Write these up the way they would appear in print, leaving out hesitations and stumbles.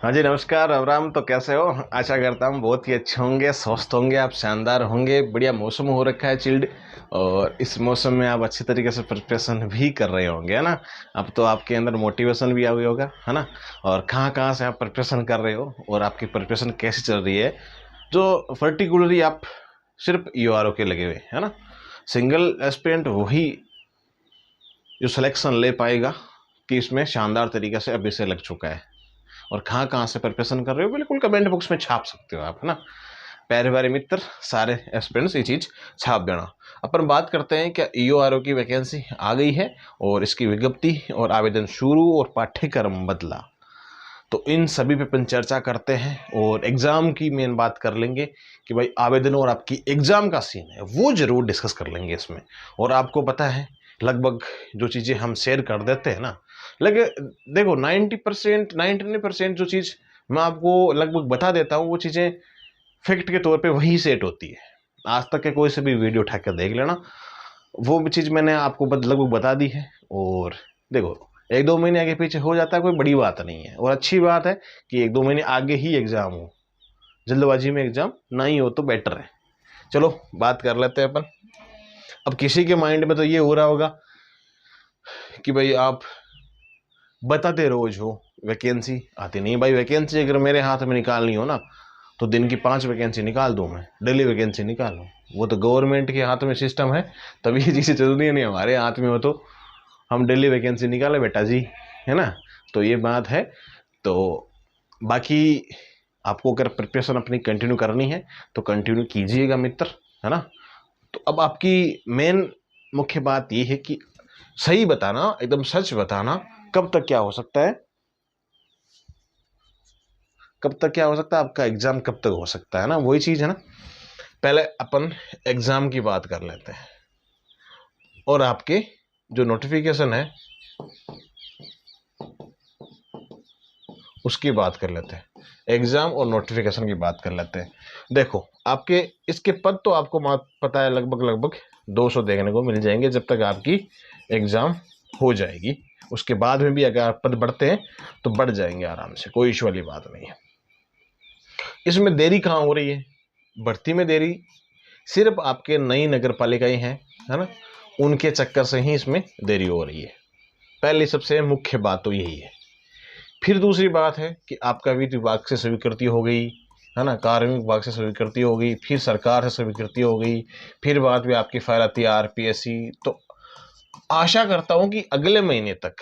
हाँ जी, नमस्कार अबराम। तो कैसे हो? आशा करता हूँ बहुत ही अच्छे होंगे, स्वस्थ होंगे, आप शानदार होंगे। बढ़िया मौसम हो रखा है, चिल्ड। और इस मौसम में आप अच्छी तरीके से प्रिपरेशन भी कर रहे होंगे, है ना। अब तो आपके अंदर मोटिवेशन भी आ गई होगा, है ना। और कहाँ कहाँ से आप प्रिपरेशन कर रहे हो और आपकी प्रिपरेशन कैसी चल रही है, जो पर्टिकुलरली आप सिर्फ यूआरओ के लगे हुए, है ना। सिंगल एस्पिरेंट वही जो सिलेक्शन ले पाएगा कि इसमें शानदार तरीके से अभी से लग चुका है। और कहाँ कहाँ से प्रिपरेशन कर रहे हो, बिल्कुल कमेंट बॉक्स में छाप सकते हो आप, है ना। प्यारे प्यारे मित्र, सारे एस्पिरेंट्स ये चीज़ छाप देना। अपन बात करते हैं क्या ईओआरओ की वैकेंसी आ गई है और इसकी विज्ञप्ति और आवेदन शुरू और पाठ्यक्रम बदला। तो इन सभी पे अपन चर्चा करते हैं और एग्ज़ाम की मेन बात कर लेंगे कि भाई आवेदन और आपकी एग्ज़ाम का सीन है वो ज़रूर डिस्कस कर लेंगे इसमें। और आपको पता है लगभग जो चीज़ें हम शेयर कर देते हैं ना, लगे देखो 90% 99% जो चीज़ मैं आपको लगभग बता देता हूँ वो चीज़ें फैक्ट के तौर पे वही सेट होती है। आज तक के कोई से भी वीडियो उठा कर देख लेना, वो भी चीज़ मैंने आपको लगभग बता दी है। और देखो, एक दो महीने आगे पीछे हो जाता है, कोई बड़ी बात नहीं है। और अच्छी बात है कि एक दो महीने आगे ही एग्ज़ाम हो, जल्दबाजी में एग्ज़ाम ना ही हो तो बेटर है। चलो बात कर लेते हैं अपन। अब किसी के माइंड में तो ये हो रहा होगा कि भाई आप बताते रोज हो वैकेंसी आती नहीं। भाई वैकेंसी अगर मेरे हाथ में निकालनी हो ना तो दिन की 5 वैकेंसी निकाल दूँ, मैं डेली वैकेंसी निकालूँ। वो तो गवर्नमेंट के हाथ में सिस्टम है, तभी ये चीज़ें चल रही है। नहीं हमारे हाथ में हो तो हम डेली वैकेंसी निकाले बेटा जी, है ना। तो ये बात है। तो बाकी आपको अगर प्रिपरेशन अपनी कंटिन्यू करनी है तो कंटिन्यू कीजिएगा मित्र, है ना। तो अब आपकी मेन मुख्य बात ये है कि सही बताना, एकदम सच बताना, कब तक क्या हो सकता है, कब तक क्या हो सकता है, आपका एग्जाम कब तक हो सकता है ना, वही चीज़ है ना। पहले अपन एग्जाम की बात कर लेते हैं और आपके जो नोटिफिकेशन है उसकी बात कर लेते हैं। एग्जाम और नोटिफिकेशन की बात कर लेते हैं। देखो आपके इसके पद तो आपको पता है लगभग लगभग 200 देखने को मिल जाएंगे जब तक आपकी एग्जाम हो जाएगी। उसके बाद में भी अगर पद बढ़ते हैं तो बढ़ जाएंगे आराम से, कोई इशू वाली बात नहीं है। इसमें देरी कहाँ हो रही है? भर्ती में देरी सिर्फ आपके नई नगर पालिकाएं हैं, है ना, उनके चक्कर से ही इसमें देरी हो रही है। पहली सबसे मुख्य बात तो यही है। फिर दूसरी बात है कि आपका वित्त विभाग से स्वीकृति हो गई, है ना, कार्मिक विभाग से स्वीकृति हो गई, फिर सरकार से स्वीकृति हो गई, फिर बाद में आपकी फाइल आती है आरपीएससी। तो आशा करता हूँ कि अगले महीने तक,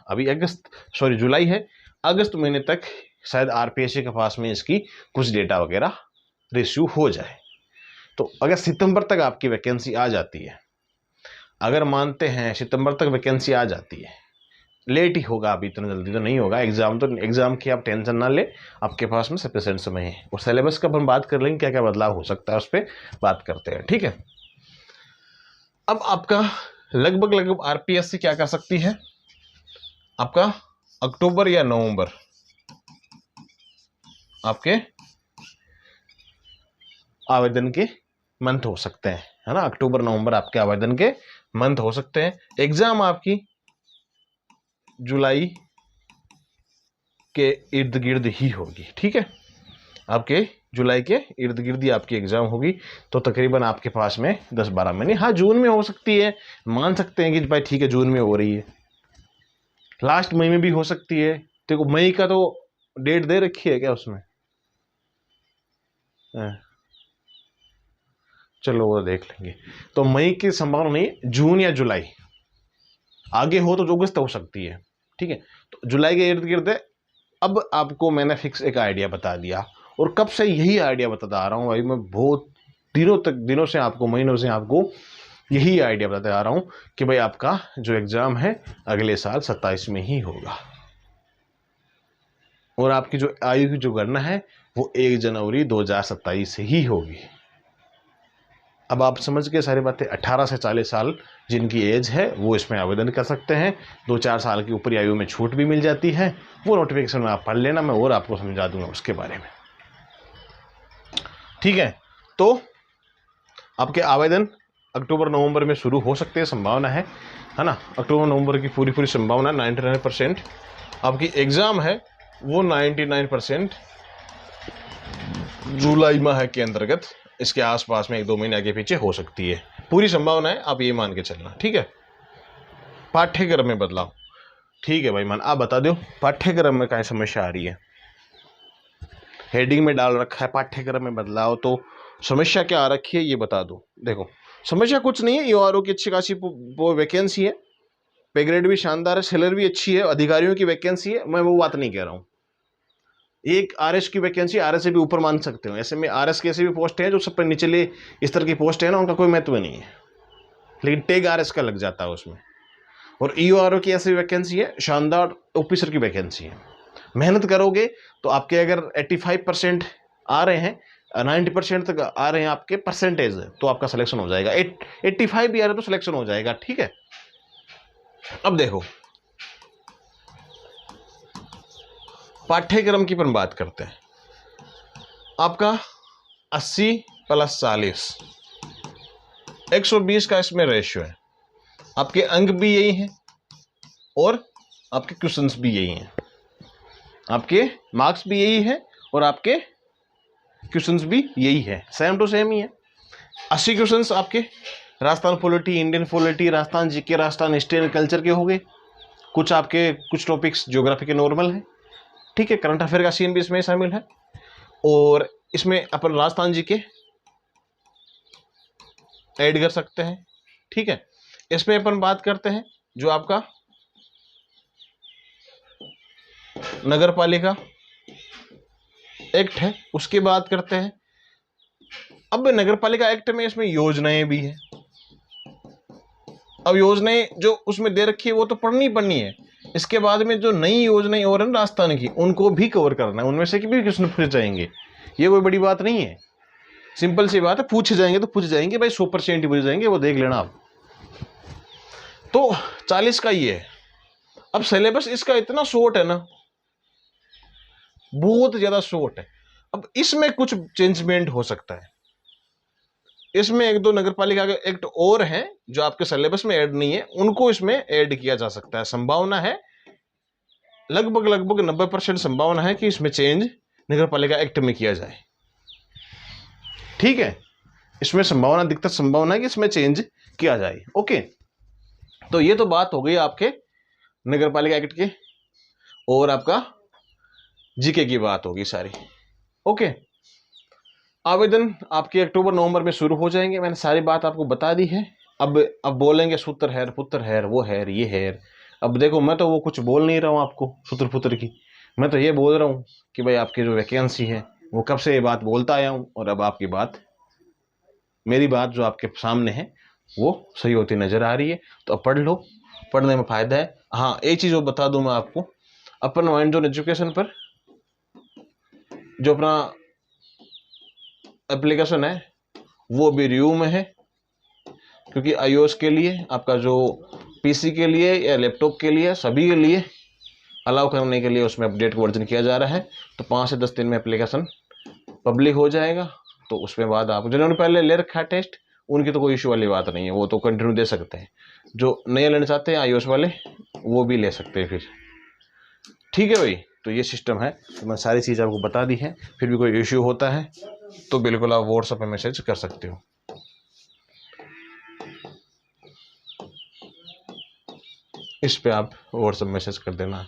अभी जुलाई है, अगस्त महीने तक शायद आरपीएससी के पास में इसकी कुछ डेटा वगैरह रिसीव हो जाए। तो अगर सितंबर तक आपकी वैकेंसी आ जाती है, अगर मानते हैं सितंबर तक वैकेंसी आ जाती है, लेट ही होगा, अभी इतना जल्दी तो नहीं होगा। एग्जाम की आप टेंशन ना ले, आपके पास में सफिशिएंट समय है। और सिलेबस का अपन बात कर लेंगे, क्या क्या बदलाव हो सकता है उस पर बात करते हैं, ठीक है। अब आपका लगभग लगभग आरपीएससी क्या कर सकती है, आपका अक्टूबर या नवंबर आपके आवेदन के मंथ हो सकते हैं, है ना। अक्टूबर नवंबर आपके आवेदन के मंथ हो सकते हैं। एग्जाम आपकी जुलाई के इर्द गिर्द ही होगी, ठीक है। आपके जुलाई के इर्द गिर्द ही आपकी एग्जाम होगी। तो तकरीबन आपके पास में 10-12 महीने, हाँ जून में हो सकती है, मान सकते हैं कि भाई ठीक है जून में हो रही है, लास्ट मई में भी हो सकती है। देखो मई का तो डेट दे रखी है क्या उसमें? चलो वो देख लेंगे। तो मई की संभावना नहीं, जून या जुलाई, आगे हो तो अगस्त हो सकती है, ठीक है। तो जुलाई के इर्द गिर्द है। अब आपको मैंने फिक्स एक आइडिया बता दिया, और कब से यही आइडिया बताता आ रहा हूँ भाई, मैं बहुत दिनों से आपको, महीनों से आपको यही आइडिया बताते आ रहा हूँ कि भाई आपका जो एग्ज़ाम है अगले साल 27 में ही होगा। और आपकी जो आयु की जो गणना है वो 1 जनवरी 2027 से ही होगी। अब आप समझ के सारी बातें। 18 से 40 साल जिनकी एज है वो इसमें आवेदन कर सकते हैं। 2-4 साल की ऊपरी आयु में छूट भी मिल जाती है। वो नोटिफिकेशन में आप पढ़ लेना, मैं और आपको समझा दूंगा उसके बारे में, ठीक है। तो आपके आवेदन अक्टूबर नवंबर में शुरू हो सकते हैं, संभावना है ना। अक्टूबर नवंबर की पूरी संभावना 99%। आपकी एग्ज़ाम है वो 99% जुलाई माह के अंतर्गत इसके आसपास में 1-2 महीने आगे पीछे हो सकती है, पूरी संभावना है, आप ये मान के चलना। ठीक है। पाठ्यक्रम में बदलाव, ठीक है भाई मान, आप बता दो पाठ्यक्रम में क्या समस्या आ रही है। हेडिंग में डाल रखा है पाठ्यक्रम में बदलाव, तो समस्या क्या आ रखी है ये बता दो। देखो समस्या कुछ नहीं है, ईओआरओ की अच्छी खासी वैकेंसी है, पे ग्रेड भी शानदार है, सैलरी भी अच्छी है, अधिकारियों की वैकेंसी है, मैं वो बात नहीं कह रहा हूँ। एक आरएस की वैकेंसी, आरएस से भी ऊपर मान सकते हो, ऐसे में आरएस की ऐसी भी पोस्ट है जो सब पर निचले स्तर की पोस्ट है ना, उनका कोई महत्व नहीं है, लेकिन टेग आरएस का लग जाता है उसमें। और ईओआरओ की ऐसी वैकेंसी है, शानदार ऑफिसर की वैकेंसी है, मेहनत करोगे तो आपके अगर 85% आ रहे हैं, 90% तक आ रहे हैं आपके परसेंटेज, तो आपका सिलेक्शन हो जाएगा। 85 भी आ रहा है तो सिलेक्शन हो जाएगा। ठीक है। अब देखो पाठ्यक्रम की अपन बात करते हैं। आपका 80 + 40 120 का इसमें रेशियो है, आपके अंक भी यही हैं और आपके क्वेश्चंस भी यही हैं, आपके मार्क्स भी यही है और आपके क्वेश्चंस भी यही है, सेम टू सेम ही है। 80 क्वेश्चंस आपके Rajasthan polity, Indian polity, Rajasthan GK, Rajasthan history and culture के हो गए, कुछ आपके कुछ टॉपिक्स ज्योग्राफी के नॉर्मल हैं। ठीक है। करंट अफेयर का सीन भी इसमें शामिल है, और इसमें अपन राजस्थान जीके ऐड कर सकते हैं। ठीक है। इसमें अपन बात करते हैं जो आपका नगर पालिका एक्ट है, उसकी बात करते हैं। अब नगर पालिका एक्ट में इसमें योजनाएं भी है, अब योजनाएं जो उसमें दे रखी है वो तो पढ़नी है, इसके बाद में जो नई योजनाएं और है राजस्थान की, उनको भी कवर करना है, उनमें से भी क्वेश्चन पूछे जाएंगे, ये कोई बड़ी बात नहीं है, सिंपल सी बात है, पूछे जाएंगे तो पूछे जाएंगे भाई, 100% ही पूछे जाएंगे, वो देख लेना आप। तो 40 का ये है। अब सिलेबस इसका इतना शॉर्ट है ना, बहुत ज्यादा शॉर्ट है। अब इसमें कुछ चेंजमेंट हो सकता है, इसमें 1-2 नगर पालिका के एक्ट और हैं जो आपके सिलेबस में ऐड नहीं है, उनको इसमें ऐड किया जा सकता है। संभावना है लगभग 90% संभावना है कि इसमें चेंज नगर पालिका एक्ट में किया जाए। ठीक है। इसमें संभावना, अधिकतर संभावना है कि इसमें चेंज किया जाए। ओके। तो ये तो बात हो गई आपके नगर पालिका एक्ट के, और आपका जीके की बात होगी सारी। ओके। आवेदन आपके अक्टूबर-नवंबर में शुरू हो जाएंगे, मैंने सारी बात आपको बता दी है। अब बोलेंगे सूत्र हैर, पुत्र हैर, वो हैर, ये हैर। अब देखो मैं तो वो कुछ बोल नहीं रहा हूँ आपको सूत्र पुत्र की, मैं तो ये बोल रहा हूँ कि भाई आपकी जो वैकेंसी है वो कब से ये बात बोलता आया हूँ, और अब आपकी बात, मेरी बात जो आपके सामने है वो सही होती नजर आ रही है, तो अब पढ़ लो, पढ़ने में फायदा है। हाँ एक चीज वो बता दूं मैं आपको, अपन माइंड जोन एजुकेशन पर जो अपना एप्लीकेशन है वो भी रिव्यू में है, क्योंकि iOS के लिए, आपका जो पीसी के लिए या लैपटॉप के लिए, सभी के लिए अलाउ करने के लिए उसमें अपडेट वर्जन किया जा रहा है। तो 5 से 10 दिन में एप्लीकेशन पब्लिक हो जाएगा, तो उसमें बाद आप जिन्होंने पहले ले रखा है टेस्ट, उनकी तो कोई इशू वाली बात नहीं है, वो तो कंटिन्यू दे सकते हैं। जो नए लेना चाहते हैं iOS वाले, वो भी ले सकते हैं फिर। ठीक है भाई, तो ये सिस्टम है, तो मैं सारी चीज़ आपको बता दी है। फिर भी कोई इश्यू होता है तो बिल्कुल आप व्हाट्सएप पे मैसेज कर सकते हो। इस पे आप व्हाट्सएप मैसेज कर देना।